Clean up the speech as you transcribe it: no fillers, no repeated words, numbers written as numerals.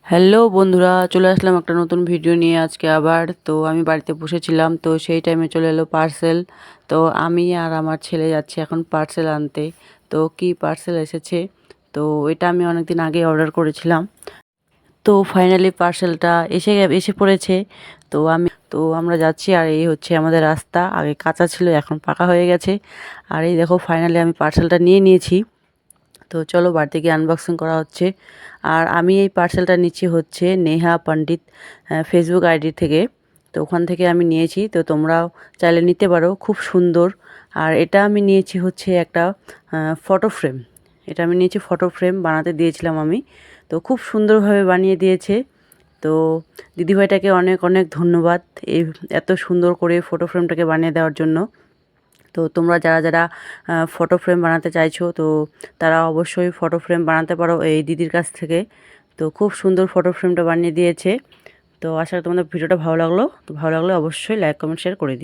Hello বন্ধুরা, চলে আসলাম একটা নতুন ভিডিও নিয়ে আজকে আবার। তো আমি বাড়িতে বসেছিলাম, তো সেই টাইমে চলে এলো পার্সেল। তো আমি আর আমার ছেলে যাচ্ছি এখন পার্সেল আনতে। তো কি পার্সেল এসেছে, তো এটা আমি অনেকদিন আগে অর্ডার করেছিলাম। তো ফাইনালি পার্সেলটা এসে পড়েছে। তো আমরা যাচ্ছি, আর এই হচ্ছে আমাদের রাস্তা। আগে কাঁচা ছিল, এখন পাকা হয়ে গেছে। আর এই দেখো, ফাইনালি আমি পার্সেলটা নিয়ে নিয়েছি। তো চলো বাড়িতে গিয়ে আনবক্সিং করা হচ্ছে। আর আমি এই পার্সেলটা নিচ্ছি হচ্ছে নেহা পণ্ডিত ফেসবুক আইডি থেকে। তো ওখান থেকে আমি নিয়েছি, তো তোমরাও চাইলে নিতে পারো, খুব সুন্দর। আর এটা আমি নিয়েছি হচ্ছে একটা ফটো ফ্রেম। এটা আমি নিয়েছি ফটো ফ্রেম, বানাতে দিয়েছিলাম আমি। তো খুব সুন্দরভাবে বানিয়ে দিয়েছে। তো দিদিভাইটাকে অনেক অনেক ধন্যবাদ এই এত সুন্দর করে ফটো ফ্রেমটাকে বানিয়ে দেওয়ার জন্য। তো তোমরা যারা যারা ফটো ফ্রেম বানাতে চাইছো, তো তারা অবশ্যই ফটো ফ্রেম বানাতে পারো এই দিদির কাছ থেকে। তো খুব সুন্দর ফটো ফ্রেমটা বানিয়ে দিয়েছে। তো আশা করি তোমাদের ভিডিওটা ভালো লাগলো। তো ভালো লাগলে অবশ্যই লাইক কমেন্ট শেয়ার করে দিও।